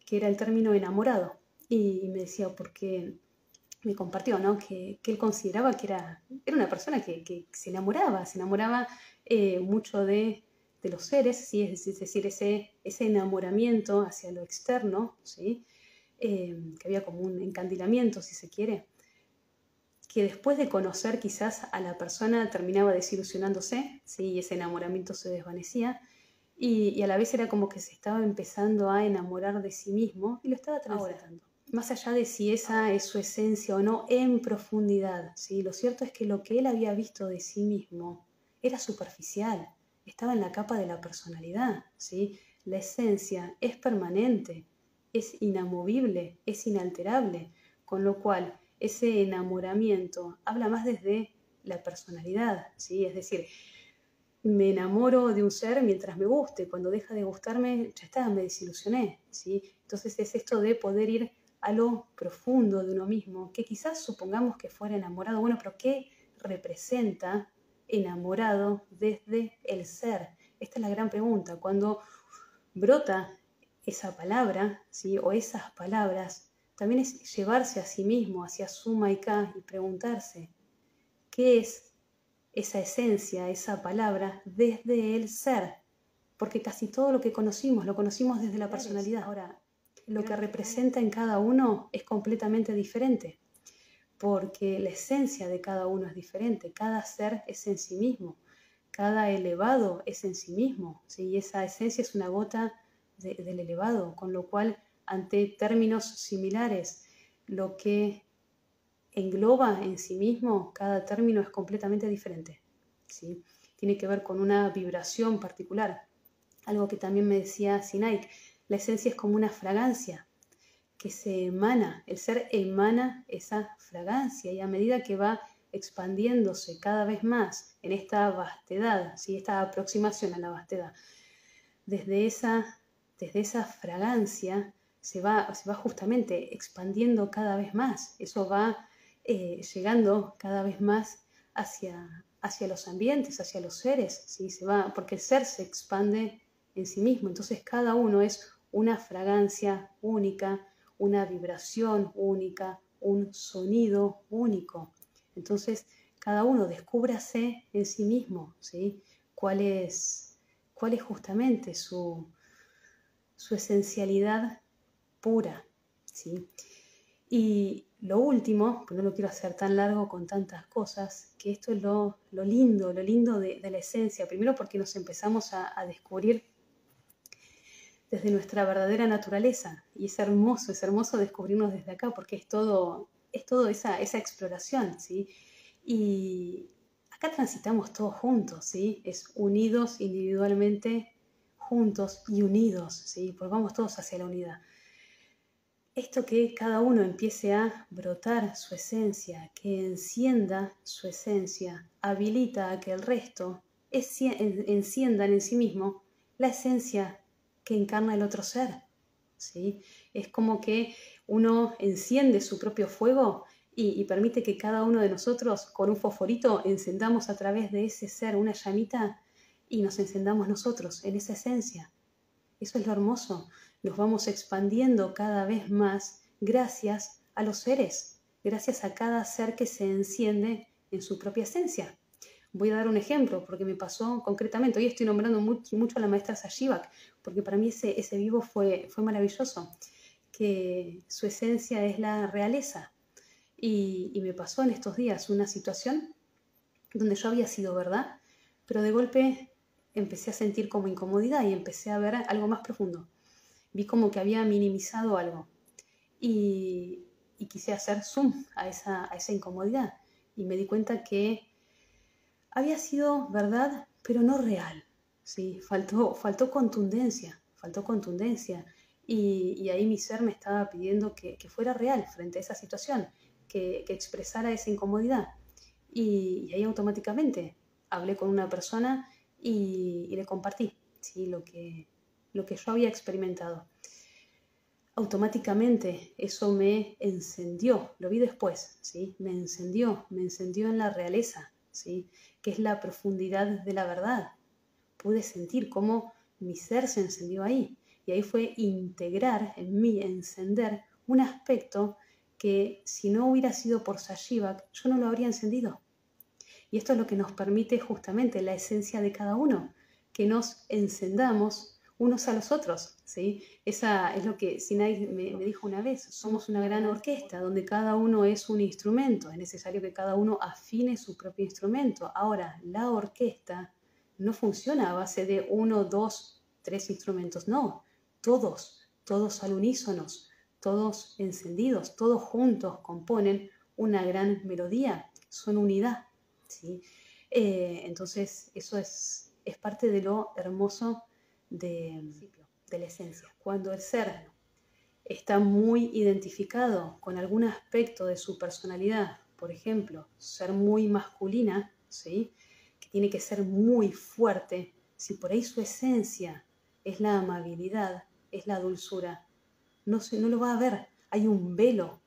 que era el término enamorado. Y me decía, porque me compartió, ¿no? Que él consideraba que era una persona que se enamoraba mucho de los seres, ¿sí? Es decir, ese enamoramiento hacia lo externo, ¿sí? Que había como un encandilamiento, si se quiere, que después de conocer quizás a la persona terminaba desilusionándose, ¿sí? Y ese enamoramiento se desvanecía. Y a la vez era como que se estaba empezando a enamorar de sí mismo y lo estaba transitando. Más allá de si esa es su esencia o no, en profundidad, ¿sí? Lo cierto es que lo que él había visto de sí mismo era superficial, estaba en la capa de la personalidad, ¿sí? La esencia es permanente, es inamovible, es inalterable, con lo cual ese enamoramiento habla más desde la personalidad, ¿sí? Es decir, me enamoro de un ser mientras me guste, cuando deja de gustarme, ya está, me desilusioné, ¿sí? Entonces es esto de poder ir a lo profundo de uno mismo, que quizás supongamos que fuera enamorado, bueno, pero ¿qué representa enamorado desde el ser? Esta es la gran pregunta. Cuando brota esa palabra, ¿sí? O esas palabras, también es llevarse a sí mismo, hacia su maicá, y preguntarse, ¿qué es esa esencia, esa palabra, desde el ser? Porque casi todo lo que conocimos, lo conocimos desde la personalidad. Ahora, lo que representa en cada uno es completamente diferente, porque la esencia de cada uno es diferente, cada ser es en sí mismo, cada elevado es en sí mismo, ¿sí? Y esa esencia es una gota del elevado, con lo cual, ante términos similares, lo que engloba en sí mismo, cada término es completamente diferente, ¿sí? Tiene que ver con una vibración particular. Algo que también me decía Sinaik, la esencia es como una fragancia que se emana, el ser emana esa fragancia, y a medida que va expandiéndose cada vez más en esta vastedad, ¿sí? Esta aproximación a la vastedad, desde esa fragancia se va justamente expandiendo cada vez más. Eso va llegando cada vez más hacia los ambientes, hacia los seres, ¿sí? Porque el ser se expande en sí mismo. Entonces cada uno es una fragancia única, una vibración única, un sonido único. Entonces cada uno descúbrase en sí mismo, ¿sí? ¿Cuál es justamente su esencialidad pura, ¿sí? Y lo último, pues no lo quiero hacer tan largo con tantas cosas, que esto es lo lindo de la esencia. Primero porque nos empezamos a descubrir desde nuestra verdadera naturaleza, y es hermoso descubrirnos desde acá, porque es todo es todo esa exploración, ¿sí? Y acá transitamos todos juntos, ¿sí? Es unidos individualmente, juntos y unidos, ¿sí? Porque vamos todos hacia la unidad. Esto que cada uno empiece a brotar su esencia, que encienda su esencia, habilita a que el resto enciendan en sí mismo la esencia que encarna el otro ser, ¿sí? Es como que uno enciende su propio fuego y permite que cada uno de nosotros con un fosforito encendamos a través de ese ser una llamita y nos encendamos nosotros en esa esencia. Eso es lo hermoso. Nos vamos expandiendo cada vez más gracias a los seres, gracias a cada ser que se enciende en su propia esencia. Voy a dar un ejemplo porque me pasó concretamente. Hoy estoy nombrando mucho a la maestra Sajimak porque para mí ese vivo fue maravilloso, que su esencia es la realeza. Y me pasó en estos días una situación donde yo había sido verdad, pero de golpe empecé a sentir como incomodidad y empecé a ver algo más profundo. Vi como que había minimizado algo y quise hacer zoom a esa incomodidad y me di cuenta que había sido verdad, pero no real, ¿sí? Faltó contundencia, y ahí mi ser me estaba pidiendo que fuera real frente a esa situación, que expresara esa incomodidad. Y ahí automáticamente hablé con una persona y le compartí, ¿sí? lo que yo había experimentado. Automáticamente eso me encendió, lo vi después, ¿sí? Me encendió en la realeza, ¿sí? Que es la profundidad de la verdad. Pude sentir cómo mi ser se encendió ahí y ahí fue integrar en mí, encender un aspecto que si no hubiera sido por Sajimak, yo no lo habría encendido. Y esto es lo que nos permite justamente la esencia de cada uno, que nos encendamos unos a los otros, ¿sí? Esa es lo que Sinai me dijo una vez, somos una gran orquesta donde cada uno es un instrumento, es necesario que cada uno afine su propio instrumento. Ahora, la orquesta no funciona a base de 1, 2, 3 instrumentos, no, todos al unísono, todos encendidos, todos juntos componen una gran melodía, son unidad, ¿sí? Entonces eso es parte de lo hermoso de la esencia. Cuando el ser está muy identificado con algún aspecto de su personalidad, por ejemplo, ser muy masculina, ¿sí? Que tiene que ser muy fuerte, si por ahí su esencia es la amabilidad, es la dulzura, no lo va a ver. Hay un velo,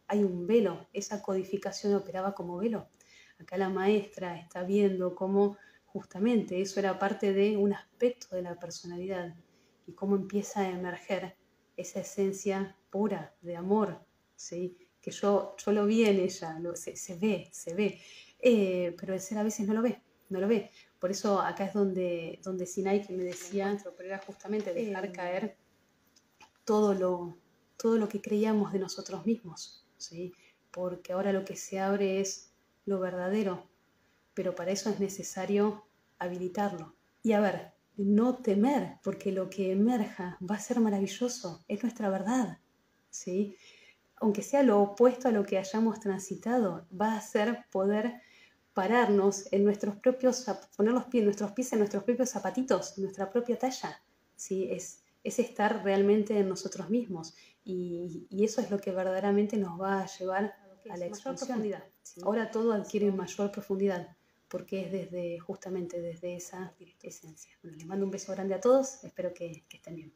esa codificación operaba como velo. Acá la maestra está viendo cómo justamente eso era parte de un aspecto de la personalidad y cómo empieza a emerger esa esencia pura de amor, ¿sí? Que yo lo vi en ella, se ve, pero el ser a veces no lo ve. Por eso acá es donde Sinai, que me decía, pero era justamente dejar caer todo lo que creíamos de nosotros mismos, ¿sí? Porque ahora lo que se abre es lo verdadero, pero para eso es necesario habilitarlo. Y a ver, no temer, porque lo que emerja va a ser maravilloso, es nuestra verdad, ¿sí? Aunque sea lo opuesto a lo que hayamos transitado, va a ser poder pararnos en nuestros propios, poner nuestros pies en nuestros propios zapatitos, en nuestra propia talla, ¿sí? Es estar realmente en nosotros mismos y eso es lo que verdaderamente nos va a llevar a la expansión. ¿Sí? Ahora todo adquiere mayor profundidad porque es justamente desde esa esencia. Bueno, les mando un beso grande a todos, espero que estén bien.